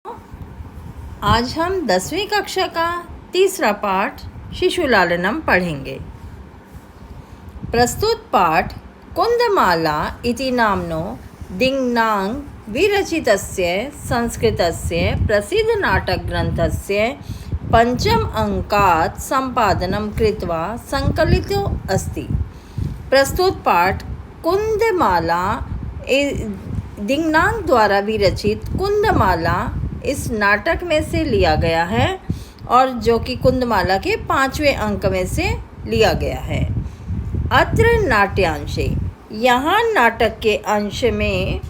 आज हम 10वीं कक्षा का तीसरा पाठ शिशु लालनम पढ़ेंगे। प्रस्तुत पाठ कुन्दमाला इति नाम्नो दिङ्नाङ् विरचितस्य संस्कृतस्य प्रसिद्धनाटकग्रन्थस्य पञ्चम अङ्कात् सम्पादनं कृत्वा सङ्कलितो अस्ति। प्रस्तुत पाठ कुन्दमाला दिङ्नाङ् द्वारा विरचित कुन्दमाला इस नाटक में से लिया गया है और जो कि कुन्दमाला के 5वें अंक में से लिया गया है। अत्र नाट्यांशे, यहाँ नाटक के अंश में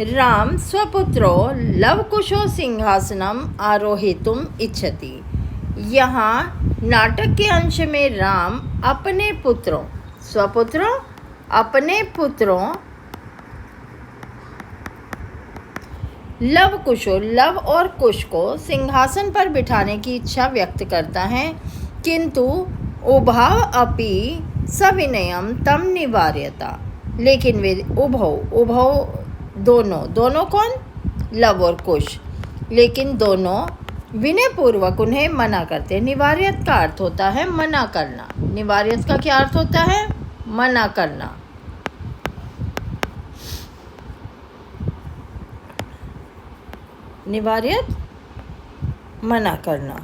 राम स्वपुत्रो लवकुशो सिंहासनम आरोहितुम इच्छति। यहाँ नाटक के अंश में राम अपने पुत्रों, स्वपुत्रों, अपने पुत्रों लव कुशो, लव और कुश को सिंहासन पर बिठाने की इच्छा व्यक्त करता है, किंतु उभाव अपि सविनयम तम निवार्यता। लेकिन वे उभव दोनों कौन? लव और कुश। लेकिन दोनों विनयपूर्वक उन्हें मना करते हैं। निवार्यत का अर्थ होता है मना करना। निवार्यत का क्या अर्थ होता है? मना करना। निवार्यत मना करना।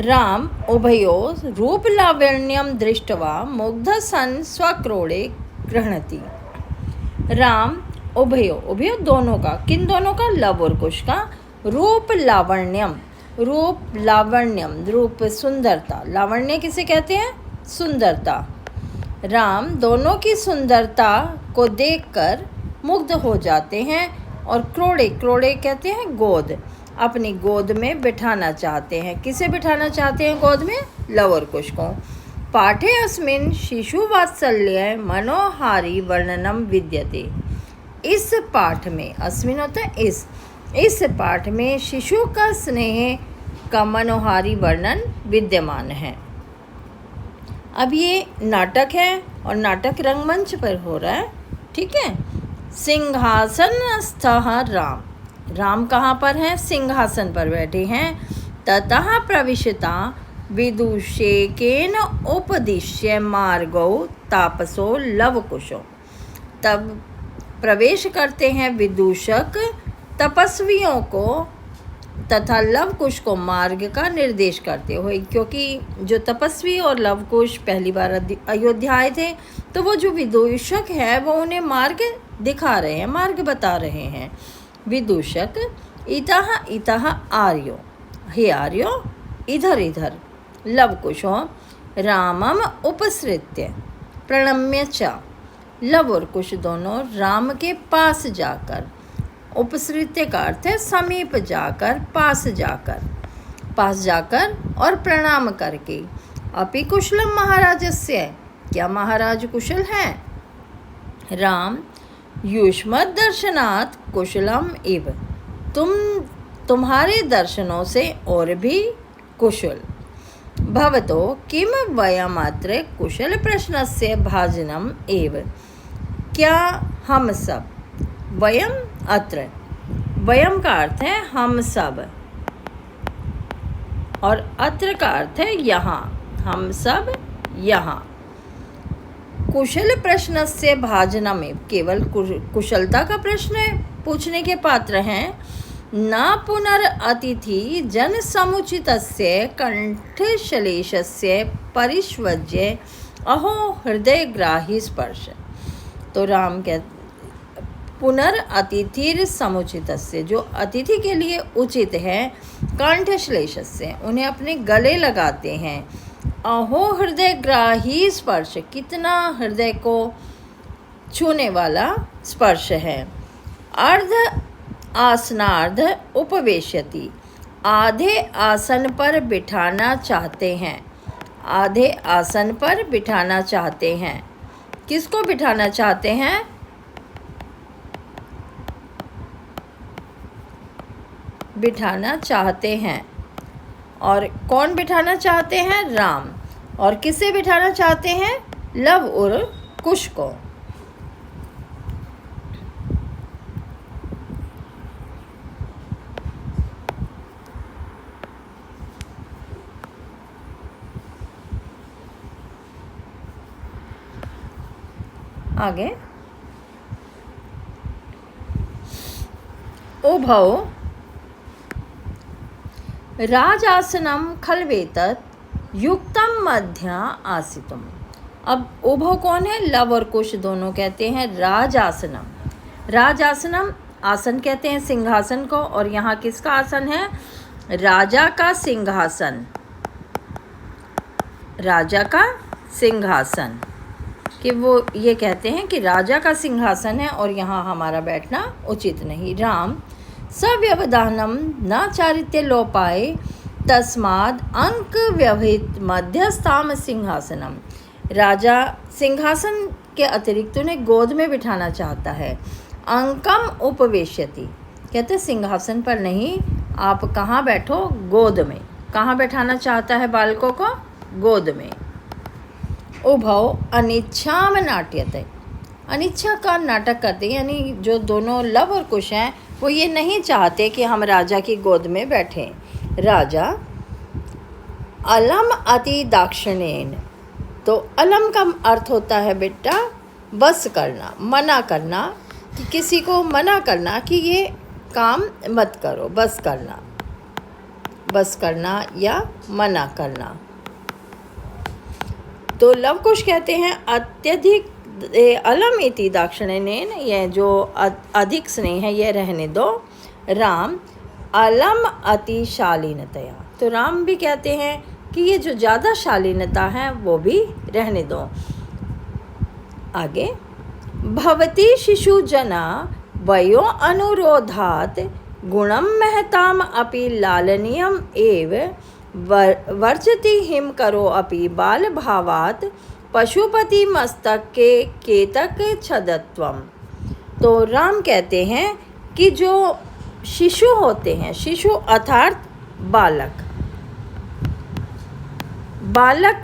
राम उभयो रूपलावण्यं दृष्ट्वा मुग्धः सन् स्वक्रोडे गृह्णति। राम उभयो दोनों का, किन दोनों का? लव और कुश का। रूप लावण्यम, रूप सुंदरता। लावण्य किसे कहते हैं? सुंदरता। राम दोनों की सुंदरता को देखकर मुग्ध हो जाते हैं और क्रोड़े कहते हैं गोद, अपनी गोद में बिठाना चाहते हैं। किसे बिठाना चाहते हैं गोद में? लव और कुश को। पाठे अस्मिन् शिशु वात्सल्य मनोहारी वर्णनम विद्यते। इस पाठ में, अस्मिन् होता है इस पाठ में शिशु का स्नेह का मनोहारी वर्णन विद्यमान है। अब ये नाटक है और नाटक रंगमंच पर हो रहा है, ठीक है। सिंहासनस्थः राम कहाँ पर हैं? सिंहासन पर बैठे हैं। ततः प्रविशता विदूषकेन उपदिश्य मार्गौ तापसो लवकुशो। तब प्रवेश करते हैं विदूषक तपस्वियों को तथा लवकुश को मार्ग का निर्देश करते हुए, क्योंकि जो तपस्वी और लवकुश पहली बार अयोध्या आए थे, तो वो जो विदूषक है वो उन्हें मार्ग दिखा रहे हैं, मार्ग बता रहे हैं। विदूषक इतः आर्यो, हे आर्यो, इधर लवकुशो रामम उपसृत्य प्रणम्य च। लव और कुश दोनों राम के पास जाकर, उपसृत्य का अर्थ है समीप जाकर, पास जाकर और प्रणाम करके। अपि कुशलम महाराजस्य, क्या महाराज कुशल हैं? राम युष्मद् दर्शनात् कुशलम इव, तुम्हारे दर्शनों से और भी कुशल। भवतो किम वयमत्र कुशल प्रश्नस्य भाजनम एव, क्या हम सब, वयम अत्र, वयम का अर्थ है हम सब और अत्र का अर्थ है यहाँ, हम सब यहाँ। कुशल प्रश्न से भाजना में केवल कुशलता का प्रश्न पूछने के पात्र हैं। न पुनरतिथि जन समुचितस्य कंठश्लेषस्य परिष्वज्य अहो हृदयग्राही स्पर्श। तो राम कहते पुनरतिथिर समुचितस्य, जो अतिथि के लिए उचित है, कंठश्लेषस्य, उन्हें अपने गले लगाते हैं। अहो हृदयग्राही स्पर्श, कितना हृदय को छूने वाला स्पर्श है। अर्ध आसनार्ध उपवेश्यति, आधे आसन पर बिठाना चाहते हैं। आधे आसन पर बिठाना चाहते हैं। किसको बिठाना चाहते हैं? बिठाना चाहते हैं। और कौन बिठाना चाहते हैं? राम। और किसे बिठाना चाहते हैं? लव और कुश को। आगे उभौ राजासनम खलवेतत् युक्तम मध्य आसितुम। अब उभौ कौन है? लव और कुश दोनों कहते हैं राजासनम। राजासनम आसन कहते हैं सिंहासन को, और यहाँ किसका आसन है? राजा का सिंहासन। राजा का सिंहासन, कि वो ये कहते हैं कि राजा का सिंहासन है और यहाँ हमारा बैठना उचित नहीं। राम सव्यवधानम न चारित्य लोपाए तस्माद अंक व्यवहित मध्यस्थाम सिंहासनम। राजा सिंहासन के अतिरिक्त उन्हें गोद में बिठाना चाहता है। अंकम उपवेश्यति, कहते सिंहासन पर नहीं, आप कहाँ बैठो? गोद में। कहाँ बैठाना चाहता है बालकों को? गोद में। उभौ अनिच्छाम नाट्यते, अनिच्छा का नाटक करते हैं, यानी जो दोनों लव और कुश हैं वो ये नहीं चाहते कि हम राजा की गोद में बैठें। राजा अलम अति दाक्षिणेन, तो अलम का अर्थ होता है बेटा बस करना, मना करना, कि किसी को मना करना कि ये काम मत करो, बस करना, बस करना या मना करना। तो लव कुश कहते हैं अत्यधिक अलम इति दाक्षिणेन, यह जो अधिक स्नेह है ये रहने दो। राम अलम अति शालीनतया, तो राम भी कहते हैं कि ये जो ज़्यादा शालीनता है वो भी रहने दो। आगे भवती शिशु जना वयो अनुरोधात गुणम महताम अपि लालनीयम एव वर्जति हिम करो अपि बाल भावात पशुपति मस्तक के केतक छदत्वम। तो राम कहते हैं कि जो शिशु होते हैं, शिशु अर्थात बालक, बालक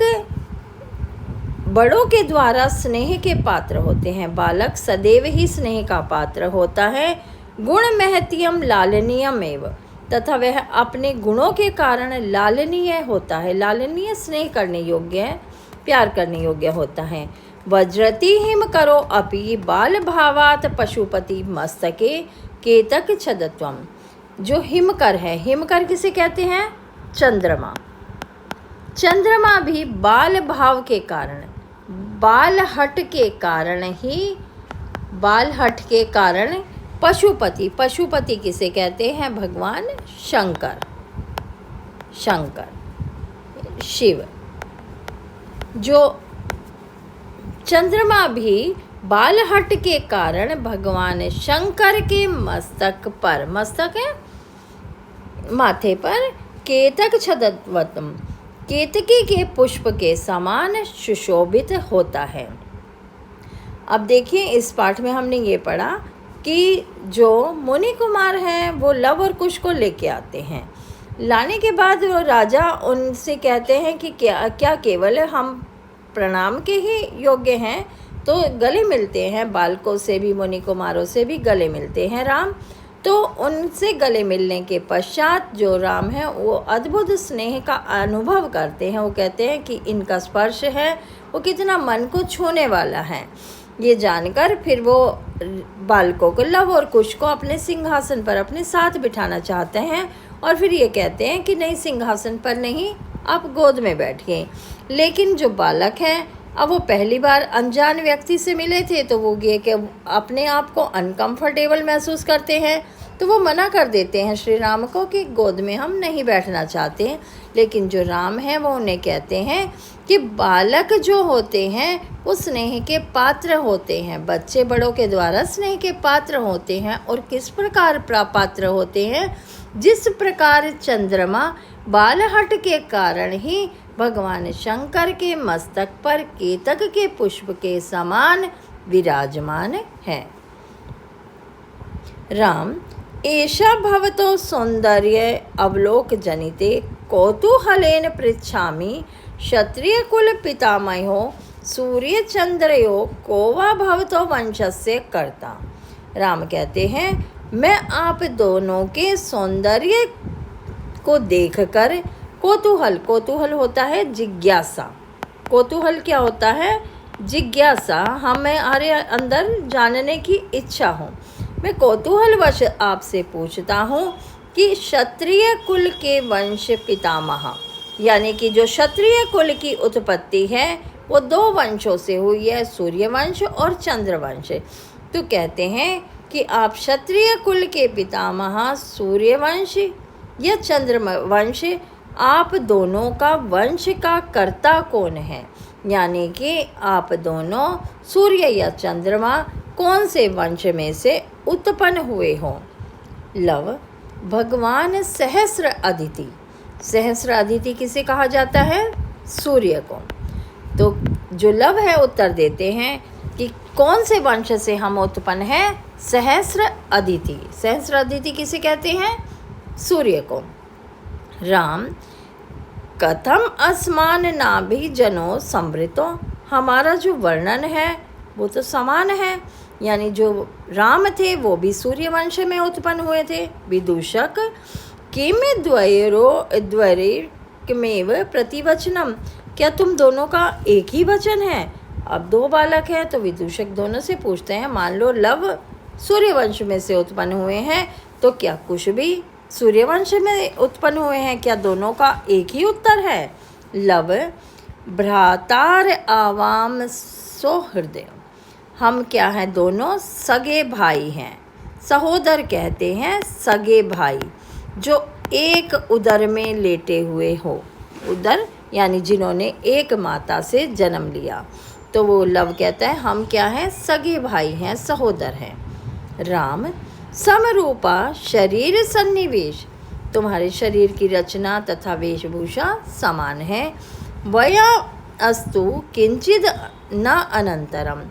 बड़ों के द्वारा स्नेह के पात्र होते हैं। बालक सदैव ही स्नेह का पात्र होता है। गुण महत्यम लालनीयम एव, तथा वह अपने गुणों के कारण लालनीय होता है। लालनीय स्नेह करने योग्य है, प्यार करने योग्य होता है। वज्रति हिम करो अपि बाल भावात पशुपति मस्तके केतक छदत्वम। जो हिमकर है, हिमकर किसे कहते हैं? चंद्रमा। चंद्रमा भी बाल भाव के कारण, बाल हट के कारण ही, बाल हट के कारण पशुपति, पशुपति किसे कहते हैं? भगवान शंकर, शंकर शिव। जो चंद्रमा भी बालहट के कारण भगवान शंकर के मस्तक पर, मस्तक है माथे पर, केतक छदत्वतम, केतकी के पुष्प के समान सुशोभित होता है। अब देखिए इस पाठ में हमने ये पढ़ा कि जो मुनि कुमार हैं वो लव और कुश को लेके आते हैं। लाने के बाद वो राजा उनसे कहते हैं कि क्या केवल हम प्रणाम के ही योग्य हैं? तो गले मिलते हैं, बालकों से भी, मुनि कुमारों से भी गले मिलते हैं राम। तो उनसे गले मिलने के पश्चात जो राम है वो अद्भुत स्नेह का अनुभव करते हैं। वो कहते हैं कि इनका स्पर्श है वो कितना मन को छूने वाला है। ये जानकर फिर वो बालकों को, लव और कुश को अपने सिंहासन पर अपने साथ बिठाना चाहते हैं, और फिर ये कहते हैं कि नहीं, सिंहासन पर नहीं, आप गोद में बैठिए। लेकिन जो बालक हैं, अब वो पहली बार अनजान व्यक्ति से मिले थे, तो वो ये कि अपने आप को अनकंफर्टेबल महसूस करते हैं, तो वो मना कर देते हैं श्री राम को कि गोद में हम नहीं बैठना चाहते हैं। लेकिन जो राम है वो उन्हें कहते हैं कि बालक जो होते हैं वो स्नेह के पात्र होते हैं, बच्चे बड़ों के द्वारा स्नेह के पात्र होते हैं। और किस प्रकार पात्र होते हैं? जिस प्रकार चंद्रमा बालहट के कारण ही भगवान शंकर के मस्तक पर केतक के पुष्प के समान विराजमान है। राम एषा भवतो सौंदर्य अवलोक जनिते कौतूहलेन पृच्छामि क्षत्रिय कुल पितामहो सूर्य चंद्रयो कोवा भवतो वंशस्य कर्ता। राम कहते हैं मैं आप दोनों के सौंदर्य को देखकर कौतूहल होता है जिज्ञासा। कौतूहल क्या होता है? जिज्ञासा, हमारे अंदर जानने की इच्छा हो। मैं कौतूहलवश आपसे पूछता हूँ कि क्षत्रिय कुल के वंश पितामह, यानी कि जो क्षत्रिय कुल की उत्पत्ति है वो 2 वंशों से हुई है, सूर्यवंश और चंद्रवंश। तो कहते हैं कि आप क्षत्रिय कुल के पितामह सूर्यवंश या चंद्रवंश, आप दोनों का वंश का कर्ता कौन है? यानी कि आप दोनों सूर्य या चंद्रमा कौन से वंश में से उत्पन्न हुए हो? लव, भगवान सहस्र अदिति। सहस्र अदिति किसे कहा जाता है? सूर्य को। तो जो लव है उत्तर देते हैं कि कौन से वंश से हम उत्पन्न हैं? सहस्र अदिति। सहस्र अदिति किसे कहते हैं? सूर्य को। राम, कथम अस्मान नाभि जनो समृतो। हमारा जो वर्णन है वो तो समान है, यानी जो राम थे वो भी सूर्यवंश में उत्पन्न हुए थे। विदूषक, किम द्वैरिकमेव प्रतिवचनम। क्या तुम दोनों का एक ही वचन है? अब 2 बालक हैं तो विदूषक दोनों से पूछते हैं, मान लो लव सूर्यवंश में से उत्पन्न हुए हैं तो क्या कुश भी सूर्यवंश में उत्पन्न हुए हैं? क्या दोनों का एक ही उत्तर है? लव, भ्रातार आवाम सौहृदय। हम क्या हैं? दोनों सगे भाई हैं। सहोदर कहते हैं सगे भाई जो एक उदर में लेटे हुए हो। उदर यानी जिन्होंने एक माता से जन्म लिया। तो वो लव कहता है हम क्या हैं? सगे भाई हैं, सहोदर हैं। राम, समरूपा शरीर सन्निवेश। तुम्हारे शरीर की रचना तथा वेशभूषा समान है। वया अस्तु किंचिद न अनंतरम।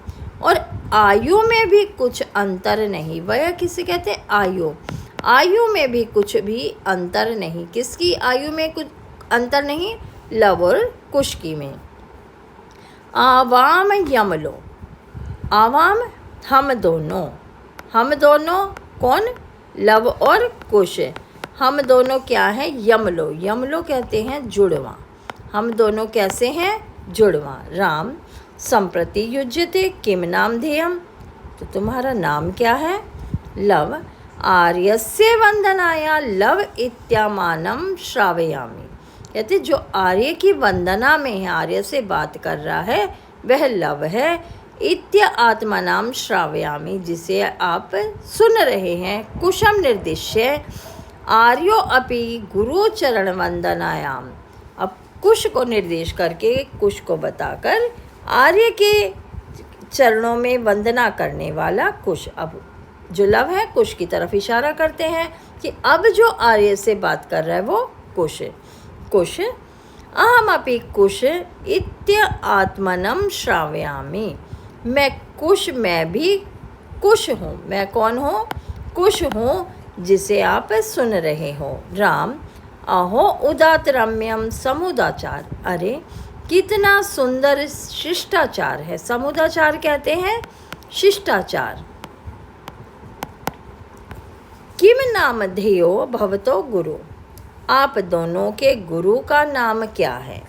और आयु में भी कुछ अंतर नहीं। वया किसे कहते हैं? आयु। आयु में भी कुछ भी अंतर नहीं। किसकी आयु में कुछ अंतर नहीं? लव और कुश की में। आवाम यमलो। आवाम हम दोनों। हम दोनों कौन? लव और कुश। हम दोनों क्या है? यमलो। यमलो कहते हैं जुड़वा। हम दोनों कैसे हैं? जुड़वा। राम, संप्रति युज्यते किम नाम ध्येयम। तो तुम्हारा नाम क्या है? लव, आर्यस्य वंदनाया लव इत्यामानम श्रावयामि। कहते जो आर्य की वंदना में है, आर्य से बात कर रहा है, वह लव है। इत्य आत्मा नाम श्रावयामि, जिसे आप सुन रहे हैं। कुशम निर्दिश्य आर्यो अपि गुरु चरण वंदनायाम। अब कुश को निर्देश करके, कुश को बताकर आर्य के चरणों में वंदना करने वाला कुश। अब जो लव है कुश की तरफ इशारा करते हैं कि अब जो आर्य से बात कर रहा है वो कुश। कुश, अहम अपि कुश इत्य आत्मनम श्रावयामि। मैं कुश, मैं भी कुश हूँ। मैं कौन हूँ? कुश हूँ, जिसे आप सुन रहे हो। राम, अहो उदात रम्यम समुदाचार। अरे कितना सुंदर शिष्टाचार है। समुदाचार कहते हैं शिष्टाचार। किम नाम ध्येयो भवतो गुरु। आप दोनों के गुरु का नाम क्या है?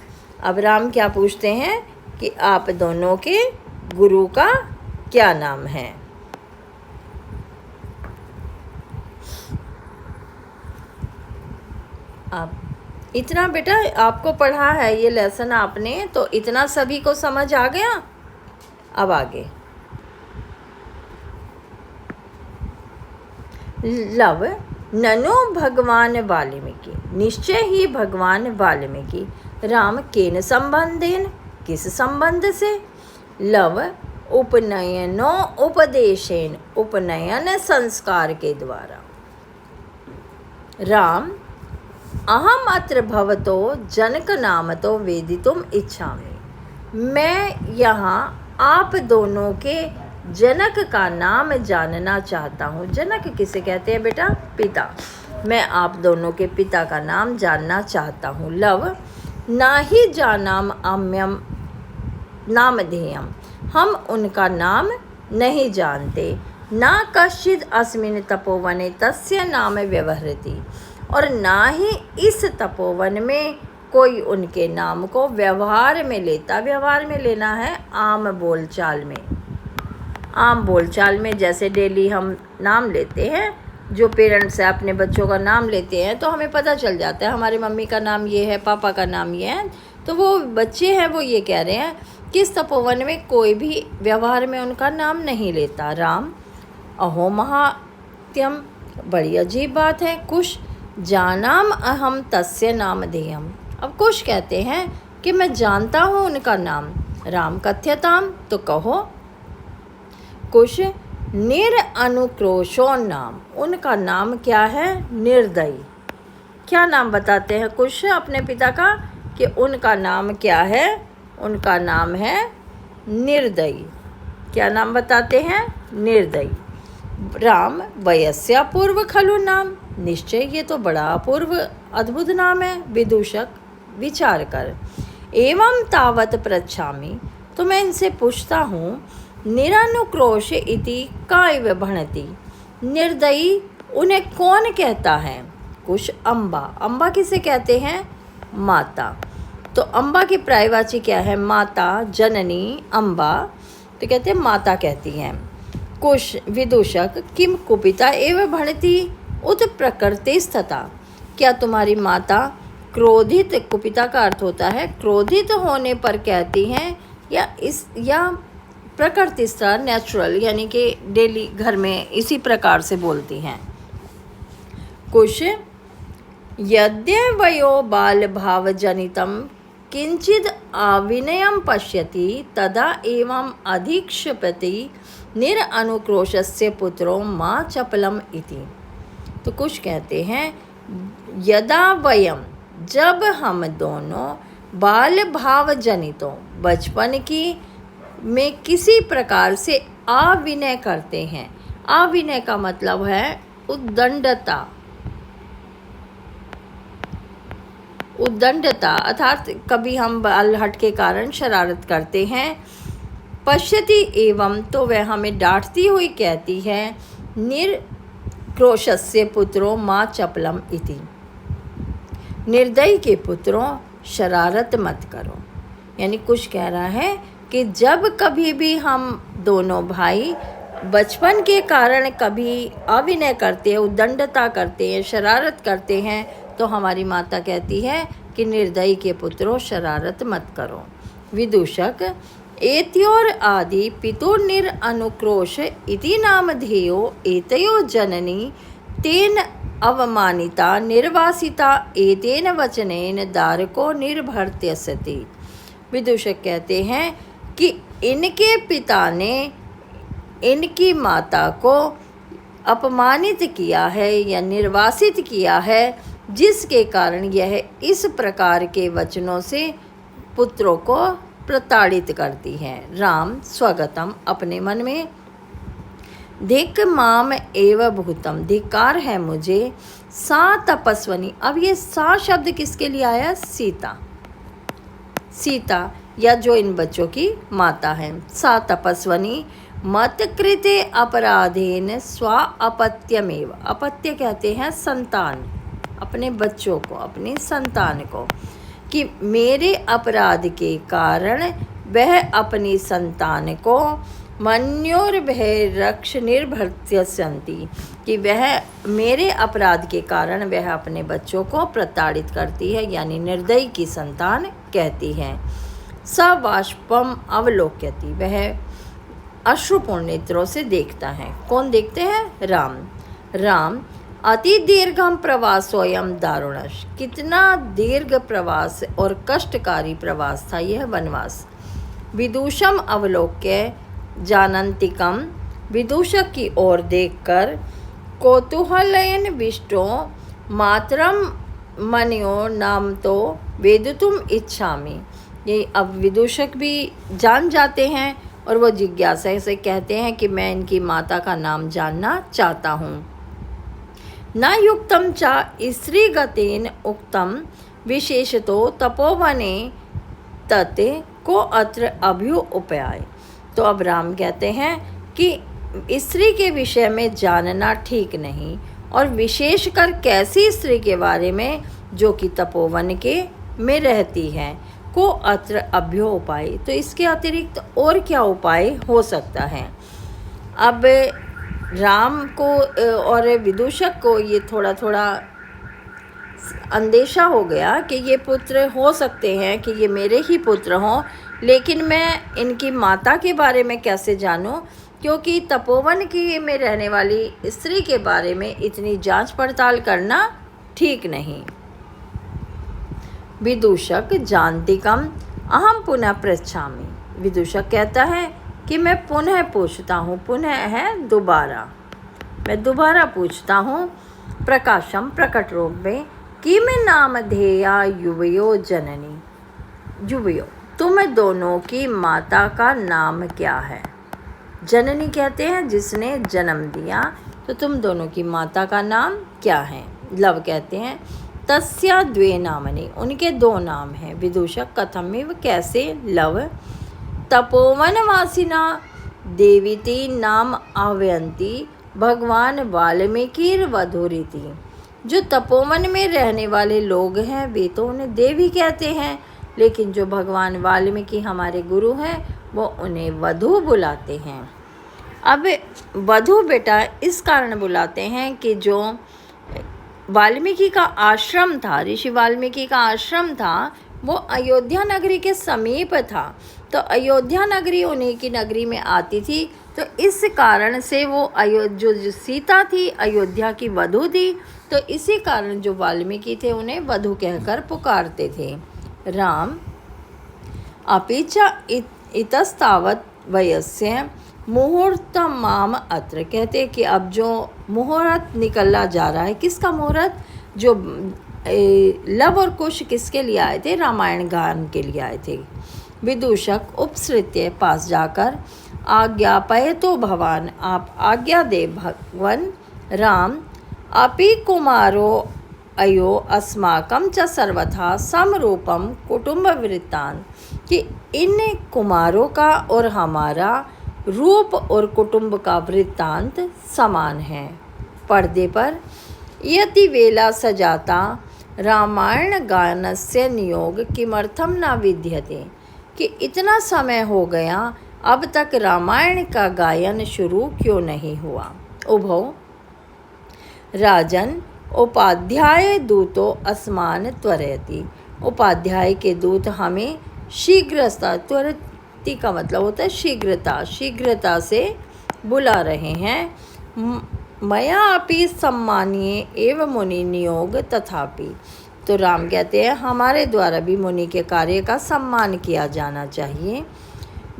अब राम क्या पूछते हैं कि आप दोनों के गुरु का क्या नाम है? आप इतना बेटा आपको पढ़ा है ये लेसन आपने, तो इतना सभी को समझ आ गया। अब आगे लव, ननो भगवान वाल्मीकि। निश्चय ही भगवान वाल्मीकि। राम, केन संबंधेन, किस संबंध से? लव, उपनयनो उपदेशेन, उपनयन संस्कार के द्वारा। राम, अहम अत्र भवतो जनक नामतो वेदितुम इच्छामि। मैं यहाँ आप दोनों के जनक का नाम जानना चाहता हूँ। जनक किसे कहते हैं बेटा? पिता। मैं आप दोनों के पिता का नाम जानना चाहता हूँ। लव, ना ही जानाम अम्यम नामधेयम, हम उनका नाम नहीं जानते। ना कश्चिद अस्मिन् तपोवने तस्य नाम व्यवहृति, और ना ही इस तपोवन में कोई उनके नाम को व्यवहार में लेता। व्यवहार में लेना है आम बोलचाल में। आम बोलचाल में जैसे डेली हम नाम लेते हैं, जो पेरेंट्स है अपने बच्चों का नाम लेते हैं, तो हमें पता चल जाता है हमारी मम्मी का नाम ये है, पापा का नाम ये है। तो वो बच्चे हैं वो ये कह रहे हैं कि इस तपोवन में कोई भी व्यवहार में उनका नाम नहीं लेता। राम अहो महात्यम, बड़ी अजीब बात है। कुश जानाम अहम तस्य नामधेयम, अब कुश कहते हैं कि मैं जानता हूँ उनका नाम। राम कथ्यताम, तो कहो। कुश निरअनुक्रोशो नाम, उनका नाम क्या है? निर्दयी। क्या नाम बताते हैं कुश अपने पिता का कि उनका नाम क्या है? उनका नाम है निर्दयी। क्या नाम बताते हैं? निर्दयी। राम वयस्या पूर्व खलु नाम, निश्चय ये तो बड़ा अपूर्व अद्भुत नाम है। विदूषक विचार कर। एवं तावत पृच्छामि, तो मैं इनसे पूछता हूँ, निरानुक्रोश इति काइव भणति, निर्दयी उन्हें कौन कहता है? कुछ अम्बा, अम्बा किसे कहते हैं? माता। तो अम्बा की पर्यायवाची क्या है? माता, जननी, अम्बा, तो कहते हैं माता कहती हैं। कुश विदूषक किम कुपिता एव भणति उत प्रकृतिस्तथा, क्या तुम्हारी माता क्रोधित, कुपिता का अर्थ होता है क्रोधित होने पर कहती हैं, या प्रकृतिस्थ नेचुरल यानी कि डेली घर में इसी प्रकार से बोलती हैं। कुश यद्यवयो बाल भाव जनितम किंचिद अविनयम पश्यति तदा एवं अधिक्षपति निरअनुक्रोशस्य पुत्रो माँ चपलम इति। तो कुछ कहते हैं यदा वयम, जब हम दोनों बाल भाव जनितों, बचपन की में किसी प्रकार से अविनय करते हैं। अविनय का मतलब है उद्दंडता, उद्दंडता अर्थात कभी हम बाल हट के कारण शरारत करते हैं। पश्यति एवं, तो वह हमें डांटती हुई कहती है, निर्क्रोशस्य पुत्रो माँ चपलम इति, निर्दयी के पुत्रों शरारत मत करो। यानी कुछ कह रहा है कि जब कभी भी हम दोनों भाई बचपन के कारण कभी अविनय करते हैं, उद्दंडता करते हैं, शरारत करते हैं, तो हमारी माता कहती है कि निर्दयी के पुत्रों शरारत मत करो। विदूषक एत्योर आदि पितुर्निर अनुक्रोश इति नामधेयो एतयो जननी तेन अवमानिता निर्वासिता एतेन वचनेन दारको निर्भर्त्यसति। विदूषक कहते हैं कि इनके पिता ने इनकी माता को अपमानित किया है या निर्वासित किया है, जिसके कारण यह इस प्रकार के वचनों से पुत्रों को प्रताड़ित करती है। राम स्वगतम, अपने मन में, धिक माम एव भूतम, धिकार है मुझे, सा तपस्वनी। अब ये सा शब्द किसके लिए आया? सीता, सीता या जो इन बच्चों की माता है। सा तपस्वनी मत कृते अपराधेन स्वा अपत्यमेव, अपत्य कहते हैं संतान, अपने बच्चों को, अपनी संतान को, कि मेरे अपराध के कारण वह अपनी संतान को मन्योर्भय रक्ष निर्भर्त्यसंति, कि वह मेरे अपराध के कारण वह अपने बच्चों को प्रताड़ित करती है, यानी निर्दयी की संतान कहती है। सवाष्पम अवलोक्यति, वह अश्रुपूर्ण नेत्रों से देखता है। कौन देखते हैं? राम। राम अति दीर्घम प्रवासोयम दारुणश, कितना दीर्घ प्रवास और कष्टकारी प्रवास था यह वनवास। विदूषम अवलोक्य जानन्तिकम, विदूषक की ओर देखकर, कौतूहलयन विष्टो मातरम मन्यो नाम तो वेदितुम इच्छामि। ये अब विदूषक भी जान जाते हैं और वो जिज्ञासा से कहते हैं कि मैं इनकी माता का नाम जानना चाहता हूँ। न युक्तम च स्त्रीगतेन उक्तम विशेषतो तपोवने तत् को अत्र अभ्यु उपाय। तो अब राम कहते हैं कि स्त्री के विषय में जानना ठीक नहीं, और विशेषकर कैसी स्त्री के बारे में जो कि तपोवन के में रहती है। को अत्र अभ्यो उपाय, तो इसके अतिरिक्त और क्या उपाय हो सकता है। अब राम को और विदूषक को ये थोड़ा थोड़ा अंदेशा हो गया कि ये पुत्र हो सकते हैं कि ये मेरे ही पुत्र हों, लेकिन मैं इनकी माता के बारे में कैसे जानूं, क्योंकि तपोवन की में रहने वाली स्त्री के बारे में इतनी जांच पड़ताल करना ठीक नहीं। विदूषक जानतिकम अहम पुनः पृच्छामि। विदूषक कहता है कि मैं पुनः पूछता हूँ, पुनः है दोबारा, मैं दोबारा पूछता हूँ। प्रकाशम प्रकट रूप में कि मैं नामधेया युवयो जननी, युवयो तुम दोनों की माता का नाम क्या है। जननी कहते हैं जिसने जन्म दिया, तो तुम दोनों की माता का नाम क्या है। लव कहते हैं तस्या द्वे नामनि, उनके दो नाम हैं। विदूषक कथमिव कैसे। लव तपोवनवासिना देवीति नाम आह्वयन्ति भगवान वाल्मीकिर वधूरिति। जो तपोवन में रहने वाले लोग हैं वे तो उन्हें देवी कहते हैं, लेकिन जो भगवान वाल्मीकि हमारे गुरु हैं वो उन्हें वधू बुलाते हैं। अब वधू बेटा इस कारण बुलाते हैं कि जो वाल्मीकि का आश्रम था, ऋषि वाल्मीकि का आश्रम था, वो अयोध्या नगरी के समीप था। तो अयोध्या नगरी उन्हीं की नगरी में आती थी, तो इस कारण से वो जो सीता थी अयोध्या की वधू थी, तो इसी कारण जो वाल्मीकि थे उन्हें वधू कहकर पुकारते थे। राम अपिचा इतस्तावत वयस्य मुहूर्त माम अत्र, कहते कि अब जो मुहूर्त निकला जा रहा है, किसका मुहूर्त, जो लव और कुश किसके लिए आए थे, रामायण गान के लिए आए थे। विदूषक उपसृत्य पास जाकर आज्ञापय तो भगवान, आप आज्ञा दे भगवान राम। अपि कुमारो अयो अस्माकं च सर्वथा समरूपम कुटुंब वृत्तांत, कि इन कुमारों का और हमारा रूप और कुटुंब का वृत्तांत समान है। पर्दे पर यति वेला सजाता रामायण गानस्य नियोग किमर्थम न विद्यते, कि इतना समय हो गया अब तक रामायण का गायन शुरू क्यों नहीं हुआ। उभो राजन उपाध्याय दूतो अस्मान त्वरयति, उपाध्याय के दूत हमें शीघ्रता, त्वरति का मतलब होता है शीघ्रता, शीघ्रता से बुला रहे हैं। मया अपि सम्मानीय एवं मुनि नियोग तथापि, तो राम कहते हैं हमारे द्वारा भी मुनि के कार्य का सम्मान किया जाना चाहिए।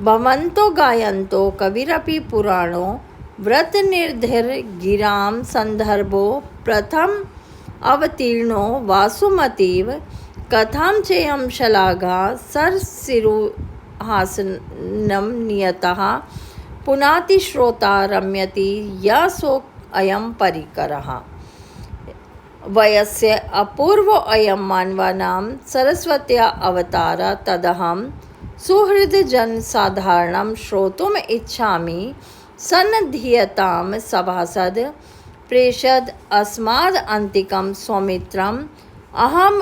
भवन्तो गायन्तो कविरपि पुराणो व्रत निर्धिर गिराम संदर्भो प्रथम अवतीर्णो वासुमतीव कथाम चेयम शलाघा सरसिरुहासनम नियतः पुनाति श्रोता रम्यति यशो अयम परिकरः। वयस्य अपूर्व अयम मानवानां सरस्वत्या अवतारा तदहं सुहृद जन साधारणं श्रोतुम इच्छामि सन्धीयतां सभासद प्रेषद अस्माद् अंतिकं सौमित्रम् अहम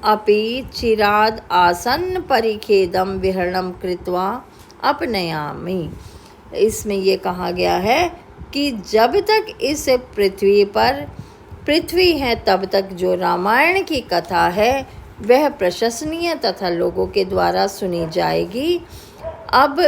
अपि चिराद आसन्न परिखेदम विहरणम कृत्वा अपनयामि। इसमें ये कहा गया है कि जब तक इस पृथ्वी पर पृथ्वी है तब तक जो रामायण की कथा है वह प्रशंसनीय तथा लोगों के द्वारा सुनी जाएगी। अब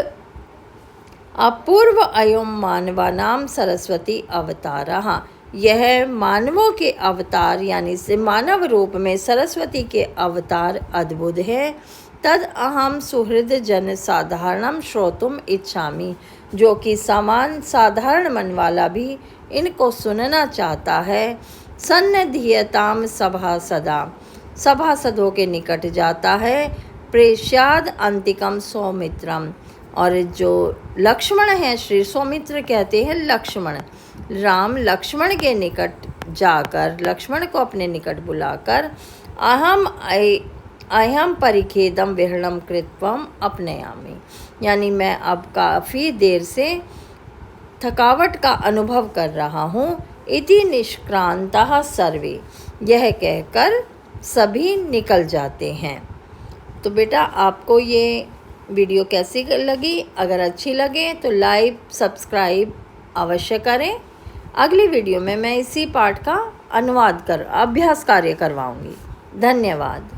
अपूर्व अयम मानवानाम सरस्वती अवतारः, यह मानवों के अवतार यानी से मानव रूप में सरस्वती के अवतार अद्भुत है। तद अहम सुहृद जन साधारणम श्रोतुम इच्छामि, जो कि समान साधारण मन वाला भी इनको सुनना चाहता है। सन्निधीयताम सभासदा, सभासदों के निकट जाता है। प्रेष्याद अंतिकम सौमित्रम, और जो लक्ष्मण हैं श्री सौमित्र कहते हैं लक्ष्मण, राम लक्ष्मण के निकट जाकर लक्ष्मण को अपने निकट बुलाकर अहम अहम परिखेदम विहरणम कृत्वम अपनयामि, यानी मैं अब काफ़ी देर से थकावट का अनुभव कर रहा हूँ। इति निष्क्रांतः सर्वे, यह कहकर सभी निकल जाते हैं। तो बेटा आपको ये वीडियो कैसी लगी? अगर अच्छी लगे तो लाइक सब्सक्राइब अवश्य करें। अगली वीडियो में मैं इसी पाठ का अनुवाद कर अभ्यास कार्य करवाऊंगी। धन्यवाद।